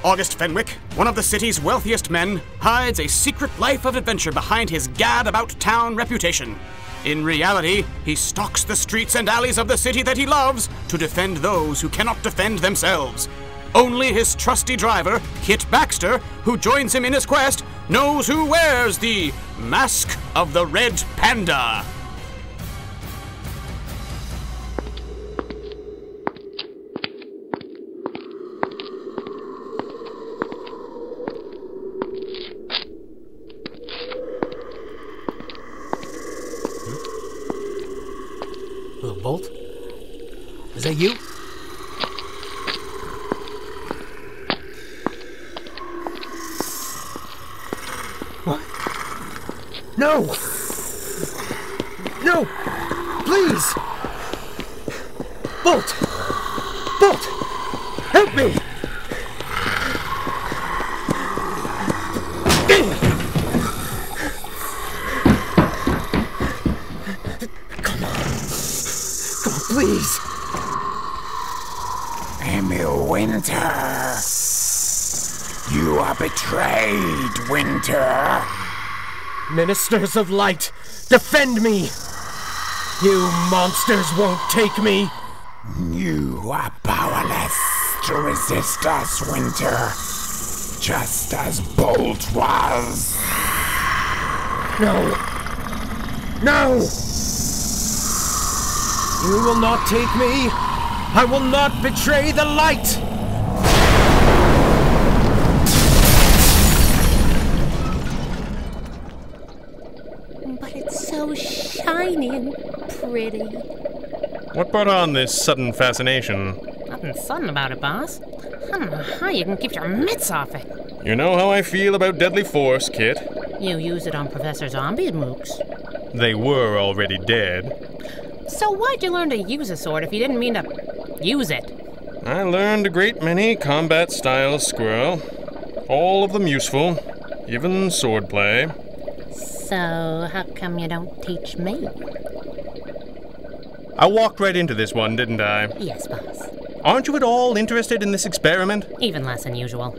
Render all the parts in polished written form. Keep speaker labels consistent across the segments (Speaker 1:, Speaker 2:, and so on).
Speaker 1: August Fenwick, one of the city's wealthiest men, hides a secret life of adventure behind his gad-about-town reputation. In reality, he stalks the streets and alleys of the city that he loves to defend those who cannot defend themselves. Only his trusty driver, Kit Baxter, who joins him in his quest, knows who wears the Mask of the Red Panda.
Speaker 2: Little Bolt? Is that you? What? No! No! Please! Bolt! Bolt! Help me! Please!
Speaker 3: Emil Winter! You are betrayed, Winter!
Speaker 2: Ministers of Light, defend me! You monsters won't take me!
Speaker 3: You are powerless to resist us, Winter. Just as Bolt was.
Speaker 2: No! No! You will not take me! I will not betray the light!
Speaker 4: But it's so shiny and pretty.
Speaker 5: What brought on this sudden fascination?
Speaker 6: Nothing sudden about it, boss. I don't know how you can keep your mitts off it.
Speaker 5: You know how I feel about deadly force, Kit.
Speaker 6: You used it on Professor Zombie's mooks.
Speaker 5: They were already dead.
Speaker 6: So why'd you learn to use a sword if you didn't mean to use it?
Speaker 5: I learned a great many combat styles, Squirrel. All of them useful, even swordplay.
Speaker 6: So how come you don't teach me?
Speaker 5: I walked right into this one, didn't I?
Speaker 6: Yes, boss.
Speaker 5: Aren't you at all interested in this experiment?
Speaker 6: Even less than usual.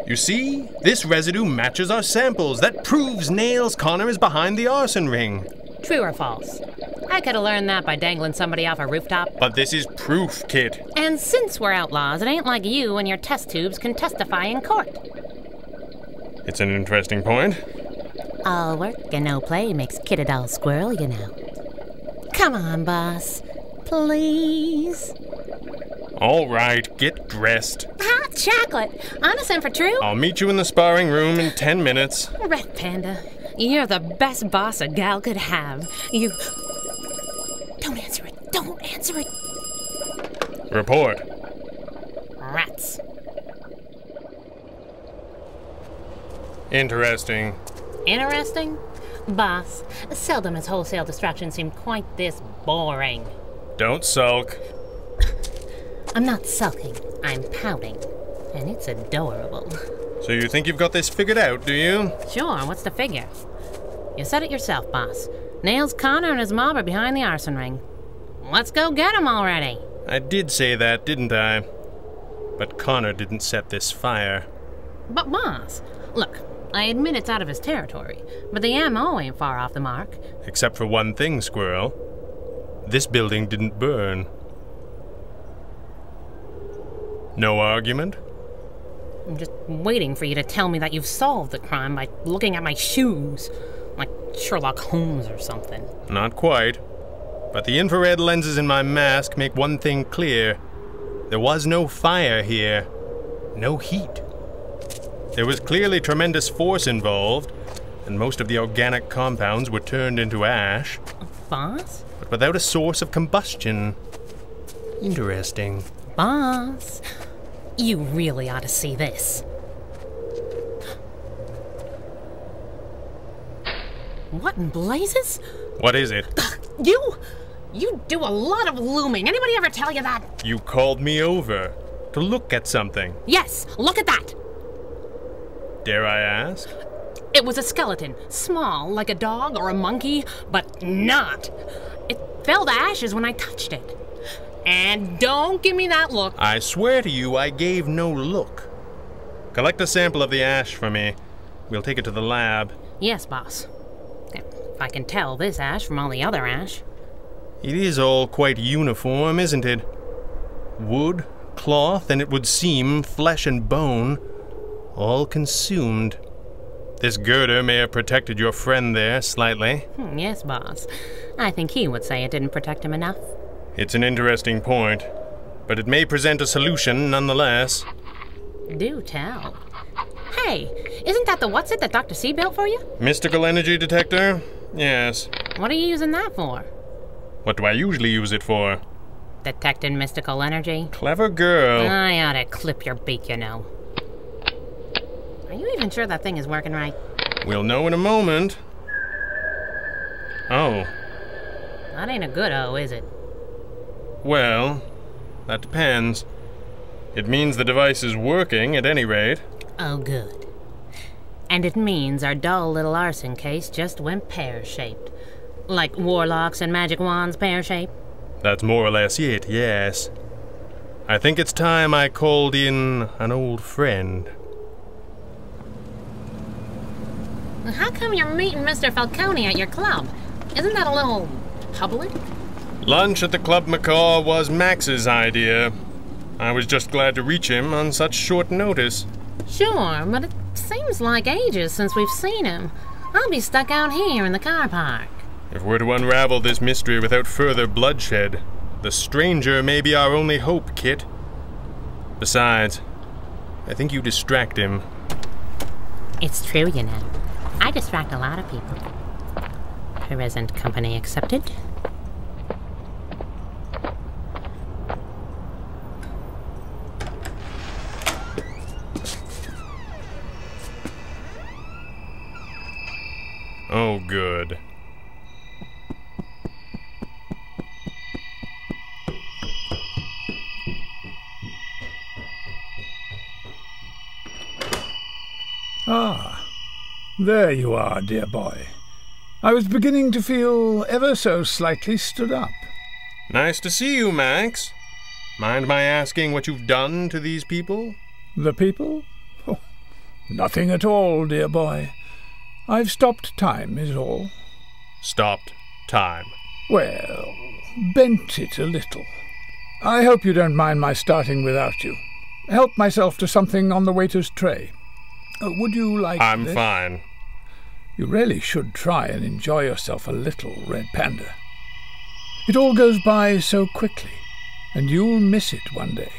Speaker 5: You see, this residue matches our samples. That proves Nails Connor is behind the arson ring.
Speaker 6: True or false? I could have learned that by dangling somebody off a rooftop.
Speaker 5: But this is proof, Kit.
Speaker 6: And since we're outlaws, it ain't like you and your test tubes can testify in court.
Speaker 5: It's an interesting point.
Speaker 6: All work and no play makes Kit a dull squirrel, you know. Come on, boss. Please.
Speaker 5: All right, get dressed.
Speaker 6: Hot chocolate. Honest and for true?
Speaker 5: I'll meet you in the sparring room in 10 minutes.
Speaker 6: Red Panda, you're the best boss a gal could have. You... Don't answer it. Don't answer it.
Speaker 5: Report.
Speaker 6: Rats.
Speaker 5: Interesting.
Speaker 6: Interesting? Boss, seldom has wholesale destruction seemed quite this boring.
Speaker 5: Don't sulk.
Speaker 6: I'm not sulking. I'm pouting. And it's adorable.
Speaker 5: So you think you've got this figured out, do you?
Speaker 6: Sure, what's the figure? You said it yourself, boss. Nails Connor and his mob are behind the arson ring. Let's go get him already.
Speaker 5: I did say that, didn't I? But Connor didn't set this fire.
Speaker 6: But boss, look, I admit it's out of his territory, but the ammo ain't far off the mark.
Speaker 5: Except for one thing, Squirrel. This building didn't burn. No argument?
Speaker 6: I'm just waiting for you to tell me that you've solved the crime by looking at my shoes. Like Sherlock Holmes or something.
Speaker 5: Not quite. But the infrared lenses in my mask make one thing clear. There was no fire here. No heat. There was clearly tremendous force involved, and most of the organic compounds were turned into ash.
Speaker 6: Boss?
Speaker 5: But without a source of combustion. Interesting.
Speaker 6: Boss, you really ought to see this. What in blazes?
Speaker 5: What is it?
Speaker 6: You do a lot of looming. Anybody ever tell you that?
Speaker 5: You called me over to look at something.
Speaker 6: Yes, look at that.
Speaker 5: Dare I ask?
Speaker 6: It was a skeleton, small, like a dog or a monkey, but not. It fell to ashes when I touched it. And don't give me that look.
Speaker 5: I swear to you I gave no look. Collect a sample of the ash for me. We'll take it to the lab.
Speaker 6: Yes, boss. If I can tell this ash from all the other ash.
Speaker 5: It is all quite uniform, isn't it? Wood, cloth, and it would seem flesh and bone, all consumed. This girder may have protected your friend there slightly.
Speaker 6: Yes, boss. I think he would say it didn't protect him enough.
Speaker 5: It's an interesting point, but it may present a solution nonetheless.
Speaker 6: Do tell. Hey, isn't that the what's-it that Dr. C built for you?
Speaker 5: Mystical energy detector? Yes.
Speaker 6: What are you using that for?
Speaker 5: What do I usually use it for?
Speaker 6: Detecting mystical energy?
Speaker 5: Clever girl.
Speaker 6: I ought to clip your beak, you know. Are you even sure that thing is working right?
Speaker 5: We'll know in a moment. Oh.
Speaker 6: That ain't a good O, is it?
Speaker 5: Well, that depends. It means the device is working, at any rate.
Speaker 6: Oh, good. And it means our dull little arson case just went pear-shaped. Like warlocks and magic wands pear-shaped?
Speaker 5: That's more or less it, yes. I think it's time I called in an old friend.
Speaker 6: How come you're meeting Mr. Falcone at your club? Isn't that a little public?
Speaker 5: Lunch at the Club Macaw was Max's idea. I was just glad to reach him on such short notice.
Speaker 6: Sure, but it seems like ages since we've seen him. I'll be stuck out here in the car park.
Speaker 5: If we're to unravel this mystery without further bloodshed, the stranger may be our only hope, Kit. Besides, I think you distract him.
Speaker 6: It's true, you know. I distract a lot of people. Present company accepted.
Speaker 5: Oh, good.
Speaker 7: Ah, there you are, dear boy. I was beginning to feel ever so slightly stood up.
Speaker 5: Nice to see you, Max. Mind my asking what you've done to these people?
Speaker 7: The people? Oh, nothing at all, dear boy. I've stopped time, is all.
Speaker 5: Stopped time.
Speaker 7: Well, bent it a little. I hope you don't mind my starting without you. Help myself to something on the waiter's tray. Would you like
Speaker 5: I'm
Speaker 7: this?
Speaker 5: fine.
Speaker 7: You really should try and enjoy yourself a little, Red Panda. It all goes by so quickly, and you'll miss it one day.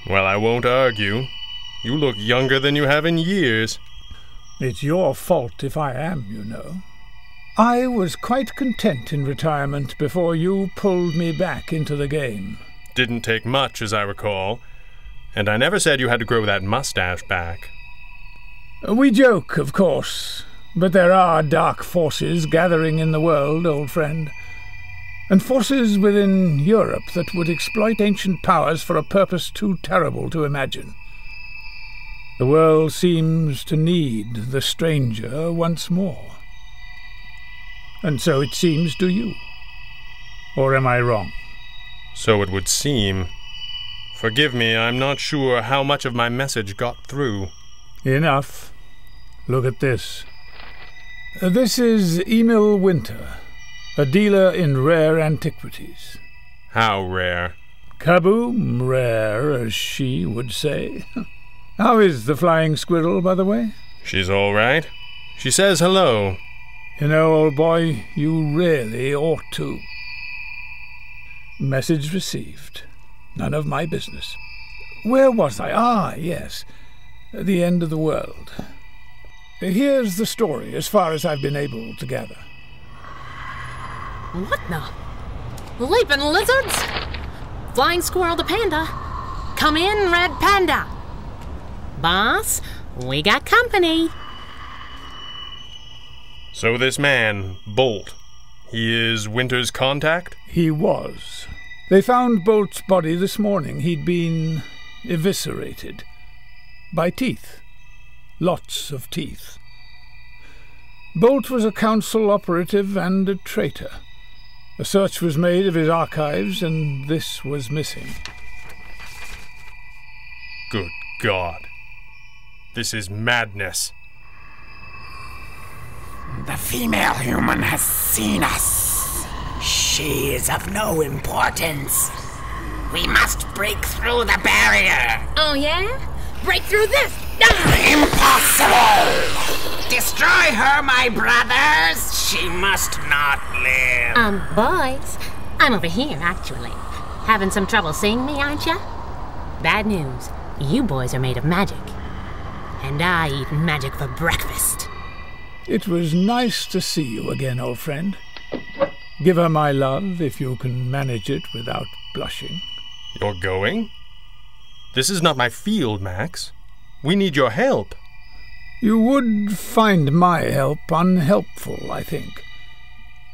Speaker 5: Well, I won't argue. You look younger than you have in years.
Speaker 7: It's your fault if I am, you know. I was quite content in retirement before you pulled me back into the game.
Speaker 5: Didn't take much, as I recall. And I never said you had to grow that mustache back.
Speaker 7: We joke, of course, but there are dark forces gathering in the world, old friend. And forces within Europe that would exploit ancient powers for a purpose too terrible to imagine. The world seems to need the stranger once more. And so it seems to you. Or am I wrong?
Speaker 5: So it would seem. Forgive me, I'm not sure how much of my message got through.
Speaker 7: Enough. Look at this. This is Emil Winter, a dealer in rare antiquities.
Speaker 5: How rare?
Speaker 7: Kaboom rare, as she would say. How is the flying squirrel, by the way?
Speaker 5: She's all right. She says hello.
Speaker 7: You know, old boy, you really ought to. Message received. None of my business. Where was I? Ah, yes. The end of the world. Here's the story, as far as I've been able to gather.
Speaker 6: What the? Leaping lizards? Flying squirrel to panda? Come in, Red Panda! Boss, we got company.
Speaker 5: So this man, Bolt, he is Winter's contact?
Speaker 7: He was. They found Bolt's body this morning. He'd been eviscerated. By teeth. Lots of teeth. Bolt was a council operative and a traitor. A search was made of his archives, and this was missing.
Speaker 5: Good God. This is madness.
Speaker 3: The female human has seen us. She is of no importance. We must break through the barrier.
Speaker 6: Oh, yeah? Break through this!
Speaker 3: Impossible! Destroy her, my brothers! She must not live.
Speaker 6: Boys, I'm over here, actually. Having some trouble seeing me, aren't ya? Bad news. You boys are made of magic. And I eat magic for breakfast.
Speaker 7: It was nice to see you again, old friend. Give her my love, if you can manage it without blushing.
Speaker 5: You're going? This is not my field, Max. We need your help.
Speaker 7: You would find my help unhelpful, I think.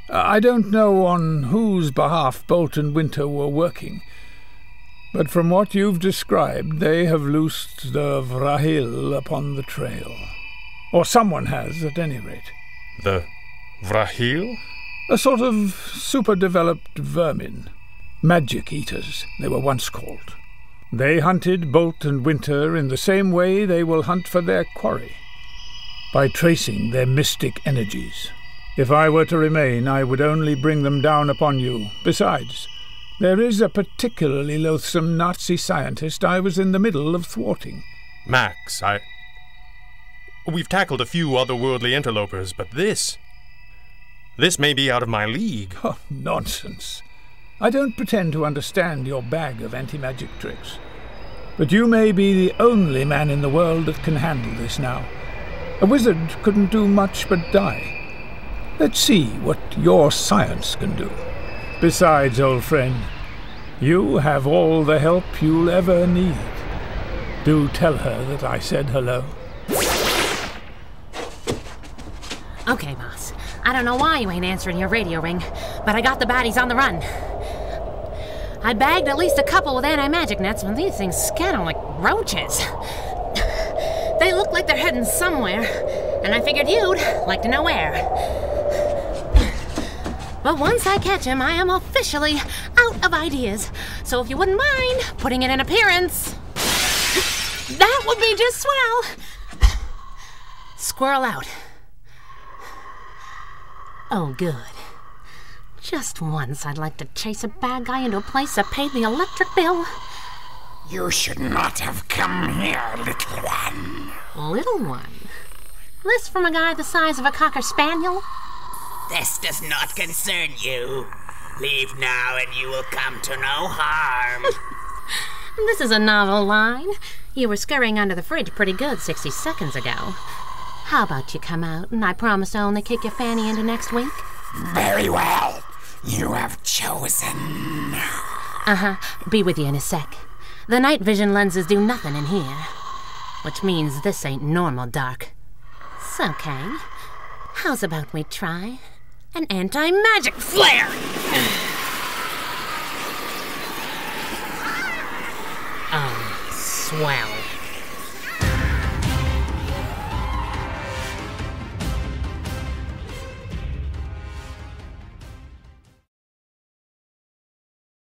Speaker 7: I don't know on whose behalf Bolt and Winter were working, but from what you've described, they have loosed the Vrahil upon the trail. Or someone has, at any rate.
Speaker 5: The Vrahil?
Speaker 7: A sort of super-developed vermin. Magic eaters, they were once called. They hunted Bolt and Winter in the same way they will hunt for their quarry, by tracing their mystic energies. If I were to remain, I would only bring them down upon you. Besides, there is a particularly loathsome Nazi scientist I was in the middle of thwarting.
Speaker 5: Max, We've tackled a few otherworldly interlopers, but this may be out of my league.
Speaker 7: Oh, nonsense. I don't pretend to understand your bag of anti-magic tricks. But you may be the only man in the world that can handle this now. A wizard couldn't do much but die. Let's see what your science can do. Besides, old friend, you have all the help you'll ever need. Do tell her that I said hello.
Speaker 6: Okay, boss. I don't know why you ain't answering your radio ring, but I got the baddies on the run. I bagged at least a couple with anti-magic nets, but these things scatter like roaches. They look like they're heading somewhere, and I figured you'd like to know where. But once I catch him, I am officially out of ideas. So if you wouldn't mind putting in an appearance, that would be just swell. Squirrel out. Oh, good. Just once I'd like to chase a bad guy into a place that paid the electric bill.
Speaker 3: You should not have come here, little one.
Speaker 6: Little one? This from a guy the size of a Cocker Spaniel?
Speaker 3: This does not concern you. Leave now and you will come to no harm.
Speaker 6: This is a novel line. You were scurrying under the fridge pretty good 60 seconds ago. How about you come out, and I promise to only kick your fanny into next week?
Speaker 3: Very well. You have chosen.
Speaker 6: Be with you in a sec. The night vision lenses do nothing in here. Which means this ain't normal dark. It's okay. How's about we try an anti-magic flare? Oh, swell.